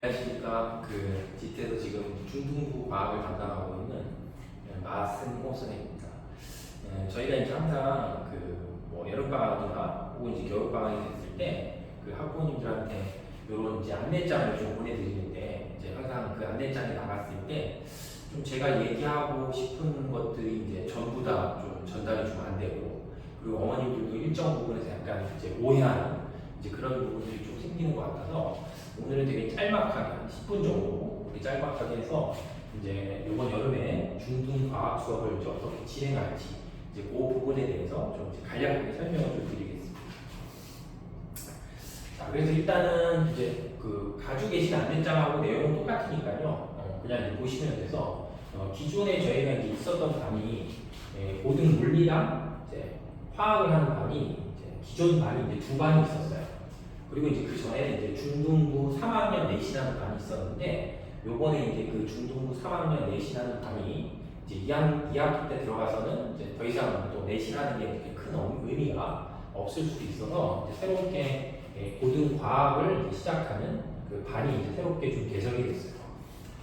안녕하십니까. GT에서 지금 중등부 과학을 담당하고 있는 마승호 선생님입니다. 저희가 이제 항상 뭐 여름방학이나 혹은 이제 겨울방학이 됐을 때 그 학부모님들한테 이런 이제 안내장을 좀 보내드리는데, 이제 항상 그 안내장이 나갔을 때 좀 제가 얘기하고 싶은 것들이 이제 전부 다 좀 전달이 좀 안 되고, 그리고 어머님들도 일정 부분에서 약간 이제 오해하는 이제 그런 부분들이 좀 생기는 것 같아서, 오늘은 되게 짤막하게 한 10분 정도 우리 짤막하게 해서 이제 이번 여름에 중등 과학 수업을 이제 어떻게 진행할지 이제 그 부분에 대해서 좀 이제 간략하게 설명을 좀 드리겠습니다. 자, 그래서 일단은 이제 가지고 계신 안내장하고 내용은 똑같으니까요. 그냥 이제 보시면 돼서 기존에 저희가 이제 있었던 반이 고등 물리랑 이제 화학을 하는 반이 이제 기존 반이 이제 두 반이 있었어요. 그리고 이제 그 전에는 이제 중등부 3학년 내신하는 반이 있었는데, 요번에 이제 그 중등부 3학년 내신하는 반이 이제 2학기 때 들어가서는 이제 더 이상 또 내신하는 게 그렇게 큰 의미가 없을 수도 있어서 이제 새롭게 고등 과학을 시작하는 그 반이 이제 새롭게 좀 개설이 됐어요.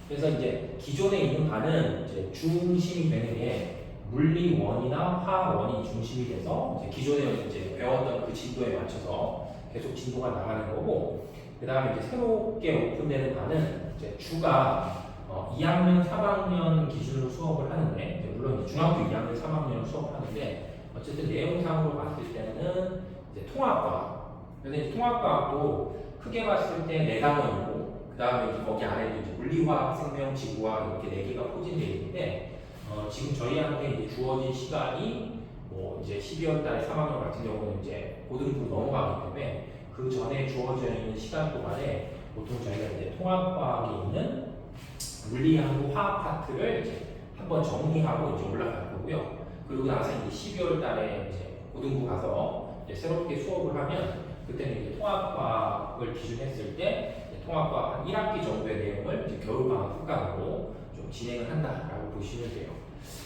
그래서 이제 기존에 있는 반은 이제 중심이 되는 게 물리 1이나 화학 1이 중심이 돼서 이제 기존에 이제 배웠던 그 진도에 맞춰서 계속 진도가 나가는 거고, 그 다음에 이제 새롭게 오픈되는 반은 이제 주가 2학년, 3학년 기준으로 수업을 하는데, 이제 물론 이제 중학교 2학년, 3학년을 수업하는데, 어쨌든 내용상으로 봤을 때는 이제 통합과학. 그래서 이제 통합과학도 크게 봤을 때 4단원이고, 그 다음에 이제 거기 안에도 이제 물리화학, 생명, 지구화학 이렇게 4개가 포진되어 있는데, 지금 저희한테 이제 주어진 시간이 뭐 이제 12월 달에 3학년 같은 경우는 이제 고등부로 넘어가기 때문에 그 전에 주어져 있는 시간 동안에 보통 저희가 이제 통합과학에 있는 물리하고 화학 파트를 이제 한번 정리하고 이제 올라갈 거고요. 그리고 나서 이제 12월 달에 이제 고등부 가서 이제 새롭게 수업을 하면, 그때는 이제 통합과학을 기준했을 때 통합과학 한 1학기 정도의 내용을 이제 겨울방학 후반으로 좀 진행을 한다라고 보시면 돼요.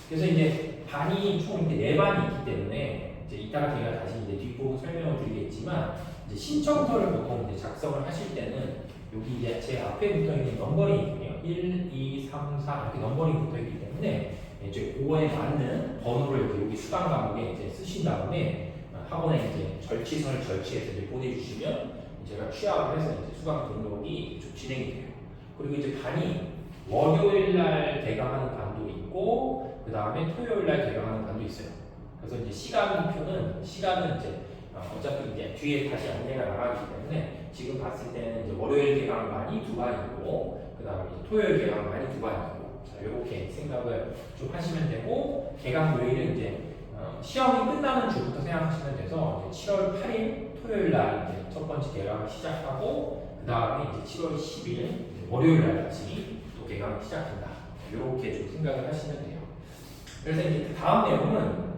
그래서 이제 반이 총 이렇게 4반이 있기 때문에 이제 이따가 제가 다시 이제 뒷부분 설명을 드리겠지만, 이제 신청서를 보통 이제 작성을 하실 때는 여기 이제 제 앞에 붙어 있는 넘버링이 있고요. 1, 2, 3, 4 이렇게 넘버링이 붙어 있기 때문에 이제 그거에 맞는 번호를 이제 여기 수강 과목에 이제 쓰신 다음에 학원에 이제 절치선을 절치해서 이제 보내주시면 제가 취합을 해서 이제 수강 등록이 좀 진행이 돼요. 그리고 이제 반이 월요일 날 개강하는 반도 있고, 그 다음에 토요일 날 개강하는 반도 있어요. 그래서 이제 시간은 이제 어차피 이제 뒤에 다시 안내가 나가기 때문에 지금 봤을 때는 이제 월요일 개강 반이 2반이고, 그 다음에 토요일 개강 반이 2반이고, 자, 이렇게 생각을 좀 하시면 되고, 개강 요일은 이제 시험이 끝나는 주부터 생각하시면 돼서 이제 7월 8일 토요일 날 이제 첫 번째 개강을 시작하고, 그 다음에 이제 7월 10일 월요일 날 같이 또 개강을 시작한다. 이렇게 좀 생각을 하시면 돼요. 그래서 이제 그 다음 내용은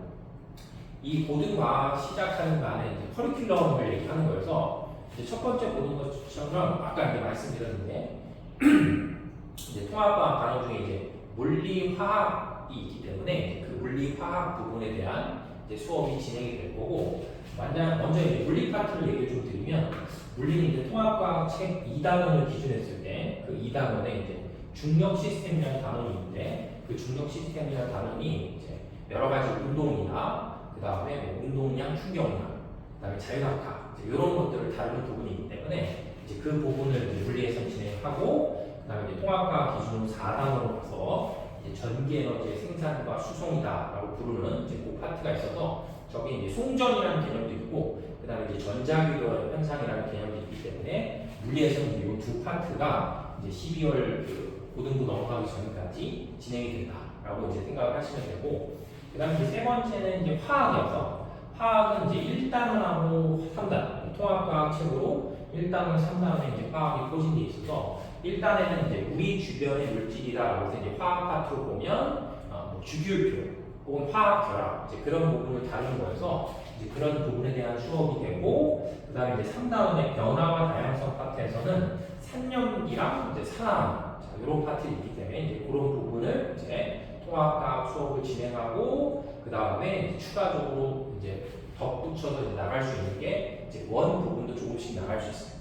이 고등과학 시작하는 반에 이제 커리큘럼을 얘기하는 거여서, 이제 첫 번째 보는 것처럼 아까 이제 말씀드렸는데 이제 통합과학 단원 중에 이제 물리화학이 있기 때문에 그 물리화학 부분에 대한 이제 수업이 진행이 될 거고, 먼저 이제 물리 파트를 얘기를 좀 드리면, 물리는 이제 통합과학 책 2단원을 기준했을 때 그 2단원에 이제 중력 시스템이라는 단원이 있는데, 그 중력 시스템이라는 단원이 이제 여러 가지 운동이나 그 다음에 뭐 운동량, 충격량, 그 다음에 자율학학 이런 것들을 다루는 부분이기 때문에 이제 그 부분을 이제 물리에서 진행하고, 그 다음에 이제 통합과학 기준으로 4단원으로 가서 이제 전기에너지의 생산과 수송이다라고 부르는 이제 그 파트가 있어서, 저기 이제 송전이라는 개념도 있고, 그 다음에 이제 전자기도 현상이라는 개념도 있기 때문에 물리에서는 이 두 파트가 이제 12월 고등부 넘어가기 전까지 진행이 된다라고 이제 생각을 하시면 되고, 그 다음에 이제 세 번째는 이제 화학이어서, 화학은 이제 1단원하고 3단, 통합과학 책으로 1단원, 3단원에 이제 화학이 포진되어 있어서, 1단에는 이제 우리 주변의 물질이다라고 해서 이제 화학 파트로 보면 뭐 주기율표 혹은 화학 결합 이제 그런 부분을 다루는 거여서 이제 그런 부분에 대한 수업이 되고, 그 다음에 이제 3단원의 변화와 다양성 파트에서는 산염기랑 이제 산화 이런 파트가 있기 때문에 이제 그런 부분을 이제 통합과학 수업을 진행하고, 그 다음에 추가적으로 이제 덧붙여서 이제 나갈 수 있는 게 이제 원 부분도 조금씩 나갈 수 있어요.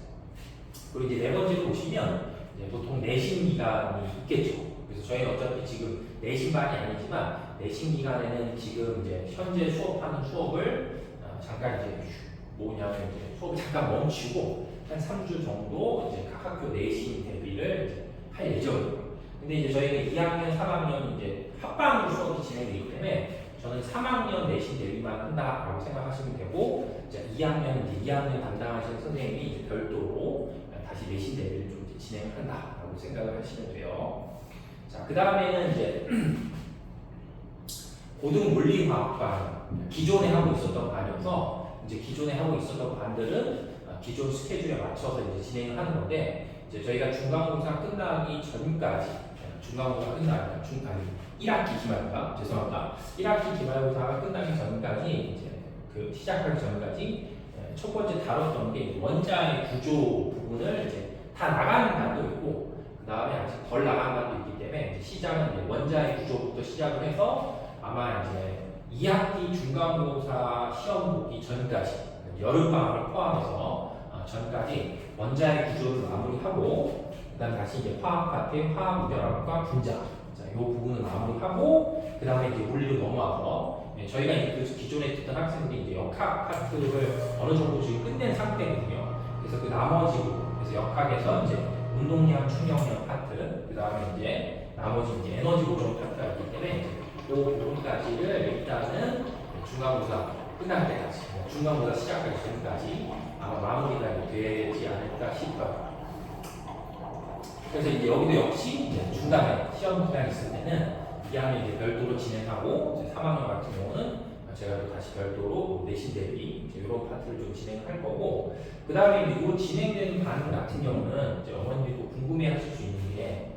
그리고 이제 네 번째로 보시면 이제 보통 내신 기간이 있겠죠. 그래서 저희는 어차피 지금 내신반이 아니지만 내신 기간에는 지금 이제 현재 수업하는 수업을 잠깐 이제 뭐냐면 이제 수업을 잠깐 멈추고 한 3주 정도 이제 각 학교 내신 대비를 이제 할 예정이에요. 근데 이제 저희가 2학년, 3학년 이제 합방으로 수업이 진행되기 때문에 저는 3학년 내신 대비만 한다라고 생각하시면 되고, 이제 2학년 담당하시는 선생님이 이제 별도로 다시 내신 대비를 좀 이제 진행을 한다라고 생각을 하시면 돼요. 자, 그 다음에는 이제 고등물리화학반, 기존에 하고 있었던 반이어서 이제 기존에 하고 있었던 반들은 기존 스케줄에 맞춰서 이제 진행을 하는 건데, 이제 저희가 중간고사 끝나기 전까지, 중간고사 끝나기 중간이 1학기 기말고사, 죄송합니다. 1학기 기말고사가 끝나기 전까지 이제 그 시작하기 전까지 첫 번째 다뤘던 게 원자의 구조 부분을 이제 다 나가는 반도 있고, 그 다음에 아직 덜 나간 반도 있기 때문에 이제 시작은 이제 원자의 구조부터 시작을 해서 아마 이제 2학기 중간고사 시험 보기 전까지 여름방학을 포함해서 전까지 원자의 구조를 마무리하고, 그 다음 다시 이제 화학 파트, 화학 무결합과 분자, 자, 이 부분을 마무리하고, 그 다음에 이제 물리로 넘어와서 저희가 이제 그 기존에 듣던 학생들이 이제 역학 파트를 어느 정도 지금 끝낸 상태거든요. 그래서 그 나머지 부분, 그래서 역학에서 이제 운동량, 충격량 파트, 그 다음에 이제 나머지 이제 에너지 보존 파트가 있기 때문에 그 부분까지를 일단은 중간고사 끝날 때까지, 중간고사 시작하기 전까지 아마 마무리가 되지 않을까 싶어요. 그래서 이제 여기도 역시 이제 중간에 시험 기간이 있을 때는 2학년 이제 별도로 진행하고, 이제 3학년 같은 경우는 제가 또 다시 별도로 내신 대비 이런 파트를 좀 진행할 거고, 그 다음에 이 진행되는 반 같은 경우는 이제 어머님들도 궁금해하실 수 있는 게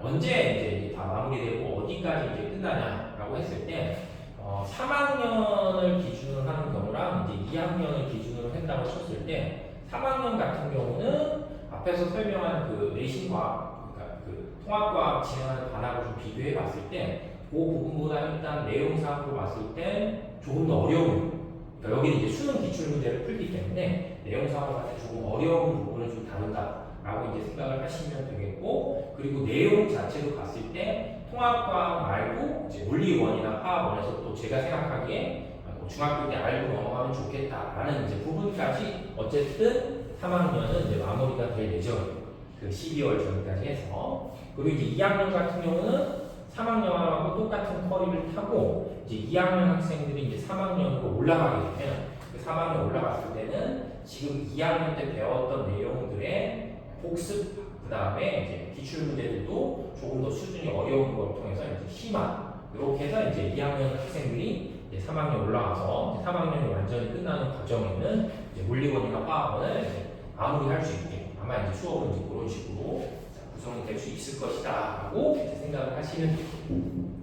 언제 이제 다 마무리되고 어디까지 이제 끝나냐라고 했을 때 3학년을 기준으로 하는 경우랑 이제 2학년을 기준으로 한다고 쳤을 때 3학년 같은 경우는 앞에서 설명한 그 내신과학, 그러니까 그 통합과학 진행하는 반하고 좀 비교해 봤을 때 그 부분보다 일단 내용상으로 봤을 때 조금 더 어려운, 그러니까 여기는 이제 수능 기출 문제를 풀기 때문에 내용상으로 봤을 때 조금 어려운 부분을 좀 다룬다라고 이제 생각을 하시면 되겠고, 그리고 내용 자체로 봤을 때 통합과학 말고 이제 물리원이나 화학원에서 또 제가 생각하기에 중학교 때 알고 넘어가면 좋겠다라는 이제 부분까지 어쨌든 3학년은 이제 마무리가 될 예정이에요. 그 12월 전까지 해서. 그리고 이제 2학년 같은 경우는 3학년하고 똑같은 커리를 타고 이제 2학년 학생들이 이제 3학년으로 올라가게 되면 그 3학년 올라갔을 때는 지금 2학년 때 배웠던 내용들의 복습, 그 다음에 이제 기출 문제들도 조금 더 수준이 어려운 걸 통해서 이제 심화, 이렇게 해서 이제 2학년 학생들이 이제 3학년 올라가서 이제 3학년이 완전히 끝나는 과정에는 이제 물리원이나 화학원을 이제 마무리할 수 있게 아마 이제 수업은 이제 그런 식으로 구성이 될 수 있을 것이다라고 이제 생각을 하시면 되고,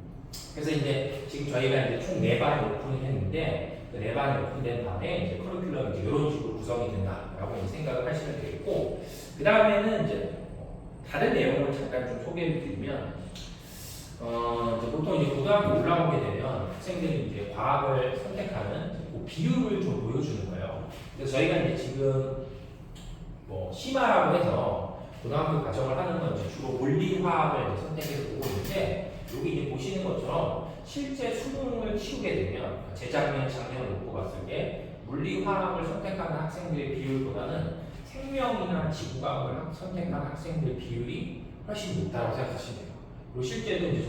그래서 이제 지금 저희가 이제 총 4반이 오픈을 했는데 그 4반이 오픈된 반에 이제 커리큘럼이 이제 이런 식으로 구성이 된다라고 이제 생각을 하시면 되겠고, 그 다음에는 이제 다른 내용을 잠깐 좀 소개해 드리면, 이제 보통 이제 고등학교 올라오게 되면 학생들이 이제 과학을 선택하는 그 비율을 좀 보여주는 거예요. 그래서 저희가 이제 지금 뭐 심화라고 해서 고등학교 과정을 하는 건 이제 주로 물리화학을 이제 선택해서 보고 있는데, 여기 이제 보시는 것처럼 실제 수능을 치르게 되면 재작년, 작년을 놓고 봤을 때 물리화학을 선택하는 학생들의 비율보다는 생명이나 지구과학을 선택한 학생들의 비율이 훨씬 높다고 생각하시면 돼요. 그리고 실제로 이제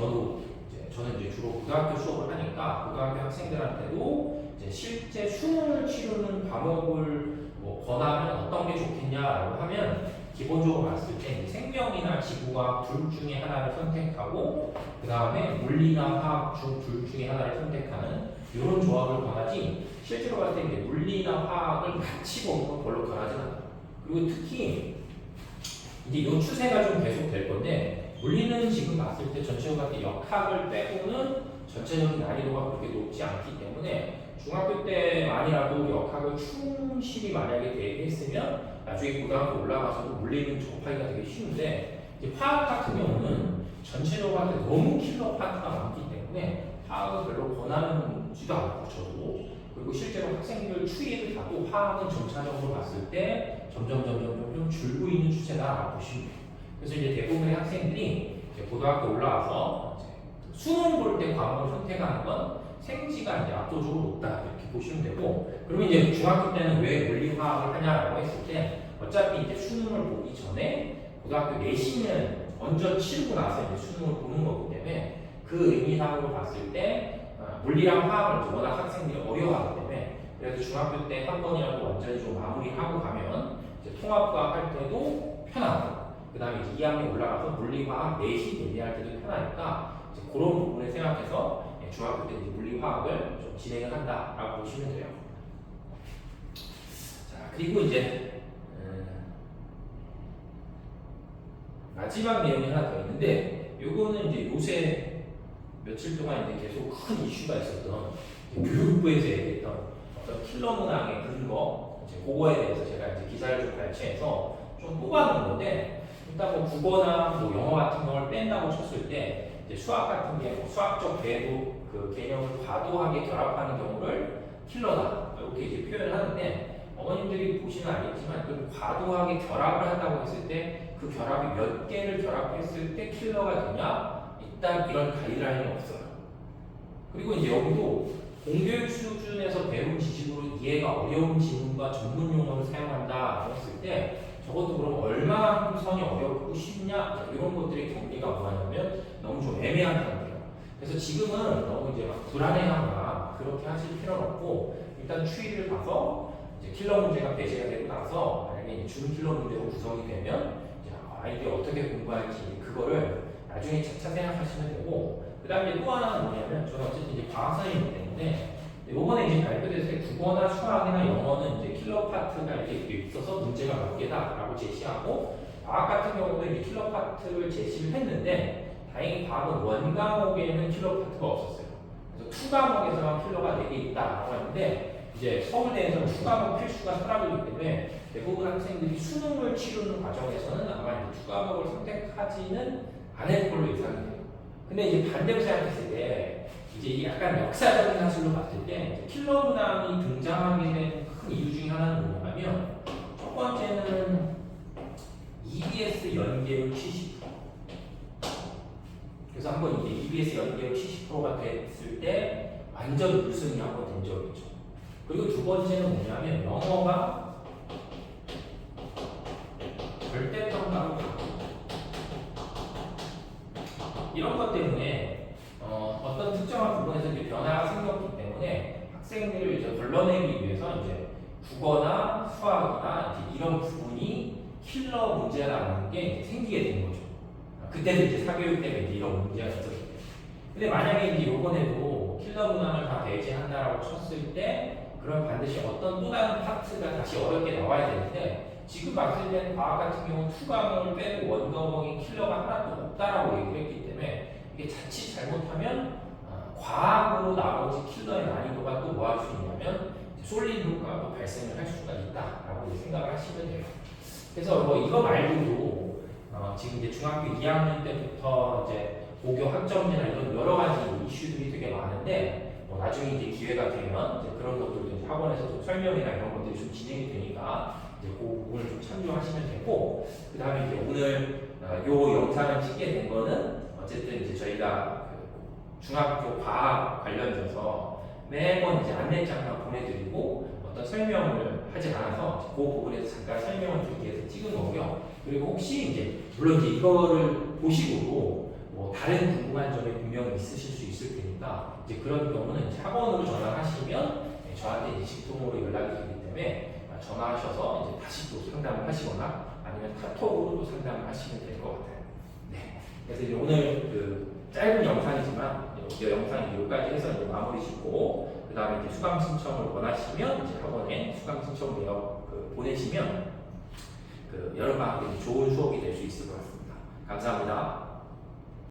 저는 이제 주로 고등학교 수업을 하니까 고등학교 학생들한테도 이제 실제 수능을 치르는 과목을 뭐 권하면 어떤 게 좋겠냐라고 하면 기본적으로 봤을 때 생명이나 지구과학 둘 중에 하나를 선택하고 그 다음에 물리나 화학 둘 중에 하나를 선택하는 이런 조합을 권하지, 실제로 봤을 때 이제 물리나 화학을 같이 보는 건 별로 권하지 않아요. 그리고 특히 이제 이 추세가 좀 계속 될 건데, 물리는 지금 봤을 때 전체적으로 봤을 때 역학을 빼고는 전체적인 난이도가 그렇게 높지 않기 때문에 중학교 때만이라도 역학을 충실히 만약에 대비했으면 나중에 고등학교 올라가서도 물리는 접하기가 되게 쉬운데, 이제 화학 같은 경우는 전체적으로 봤을 때 너무 킬러 파트가 많기 때문에 화학을 별로 권하지도 않고 저도, 그리고 실제로 학생들 추이를 봐도 화학은 점차적으로 봤을 때 점점 줄고 있는 추세다라고 보시면 돼요. 그래서 이제 대부분의 학생들이 이제 고등학교 올라와서 이제 수능 볼 때 과목을 선택하는 건 생지가 이제 압도적으로 높다 이렇게 보시면 되고, 그러면 이제 중학교 때는 왜 물리화학을 하냐라고 했을 때 어차피 이제 수능을 보기 전에 고등학교 내신을 먼저 치르고 나서 이제 수능을 보는 거기 때문에 그 의미상으로 봤을 때 물리랑 화학을 워낙 학생들이 어려워하기 때문에 그래서 중학교 때 한 번이라도 완전히 좀 마무리하고 가면 이제 통합과학 할 때도 편하고, 그 다음에 이제 2학년 올라가서 물리화학 내신 얘기할 때도 편하니까 이제 그런 부분을 생각해서 중학교 때 이제 물리화학을 좀 진행을 한다라고 보시면 돼요. 자, 그리고 이제 마지막 내용이 하나 더 있는데, 요거는 이제 요새 며칠 동안 이제 계속 큰 이슈가 있었던 교육부에서 얘기했던 어떤 킬러 문항의 근거, 이제 그거에 대해서 제가 이제 기사를 좀 발췌해서 좀 뽑아놓은 건데, 일단 뭐 국어나 뭐 영어 같은 걸 뺀다고 쳤을 때 이제 수학 같은 게 수학적 궤도 그 개념을 과도하게 결합하는 경우를 킬러다 이렇게 이제 표현을 하는데, 어머님들이 보시면 알겠지만 그 과도하게 결합을 한다고 했을 때 그 결합이 몇 개를 결합했을 때 킬러가 되냐, 일단 이런 가이드라인이 없어요. 그리고 이제 여기도 공교육 수준에서 배운 지식으로 이해가 어려운 지문과 전문 용어를 사용한다고 했을 때 저것도 그럼 얼마만큼 선이 어렵고 쉽냐, 이런 것들의 경계가 뭐냐면 너무 좀 애매한 상태예요. 그래서 지금은 너무 이제 막 불안해하거나 그렇게 하실 필요는 없고, 일단 추이를 봐서 이제 킬러 문제가 배제가 되고 나서 만약에 이제 준 킬러 문제로 구성이 되면 이제 아이들이 어떻게 공부할지 그거를 나중에 차차 생각하시면 되고, 그 다음에 또 하나는 뭐냐면 저는 어쨌든 이제 과학 선생님이기 때문에 이번에 이제 발표됐을 때 국어나 수학이나 영어는 이제 킬러 파트가 이렇게 있어서 문제가 몇 개다라고 제시하고, 과학 같은 경우도 이제 킬러 파트를 제시를 했는데 다행히 과학은 원 과목에는 킬러 파트가 없었어요. 그래서 투 과목에서만 킬러가 4개 있다라고 하는데, 이제 서울대에서는 투 과목 필수가 사라지기 때문에 대부분 학생들이 수능을 치르는 과정에서는 아마 이제 투 과목을 선택하지는 않을 걸로 예상이 돼요. 근데 이제 반대로 생각했을 때 이제 약간 역사적인 사실로 봤을 때 킬러 문항이 등장하게 된 큰 이유 중에 하나는 뭐냐면, 첫 번째는 EBS 연계율 70%. 그래서 한번 이제 EBS 연계율 70%가 됐을 때 완전 우승이 한번 된 적이 있죠. 그리고 두 번째는 뭐냐면 영어가 절대평가로 이런 것 때문에 어떤 특정한 부분에서 이제 변화가 생겼기 때문에 학생들을 이제 걸러내기 위해서 이제 국어나 수학이나 이제 이런 부분이 킬러 문제라는 게 이제 생기게 된 거죠. 그때도 이제 사교육 때문에 이제 이런 문제가 있었기 때문에. 근데 만약에 이제 요번에도 킬러 문항을 다 배제한다라고 쳤을 때 그럼 반드시 어떤 또 다른 파트가 다시 어렵게 나와야 되는데, 지금 봤을 때는 과학 같은 경우는 투 과목을 빼고 원 과목에 킬러가 하나도 없다라고 얘기를 했기 때문에 이게 자칫 잘못하면 과학으로 나머지 킬러의 난이도가 또 뭐 할 수 있냐면 쏠림 효과가 또 발생을 할 수가 있다라고 생각을 하시면 돼요. 그래서 뭐 이거 말고도 지금 이제 중학교 2학년 때부터 이제 고교 학점제나 이런 여러 가지 이슈들이 되게 많은데, 뭐 나중에 이제 기회가 되면 이제 그런 것들도 이제 학원에서 좀 설명이나 이런 것들이 좀 진행이 되니까 이제 그 부분을 좀 참조하시면 되고, 그 다음에 이제 오늘 요 영상을 찍게 된 거는 어쨌든 이제 저희가 그 중학교 과학 관련돼서 매번 이제 안내장만 보내드리고 어떤 설명을 하지 않아서 그 부분에서 잠깐 설명을 드리기 위해서 찍은 거고요. 그리고 혹시 이제 물론 이제 이거를 보시고도 뭐 다른 궁금한 점이 분명히 있으실 수 있을 테니까 이제 그런 경우는 이제 학원으로 전화하시면 저한테 이제 직통으로 연락이 되기 때문에 전화하셔서 이제 다시 또 상담을 하시거나 아니면 카톡으로 또 상담을 하시면 될 것 같아요. 네. 그래서 이제 오늘 그 짧은 영상이지만 이 영상이 여기까지 해서 이제 마무리 짓고, 그 다음에 이제 수강 신청을 원하시면 이제 학원에 수강 신청 내역 보내시면 그 여름방학에 좋은 수업이 될 수 있을 것 같습니다. 감사합니다.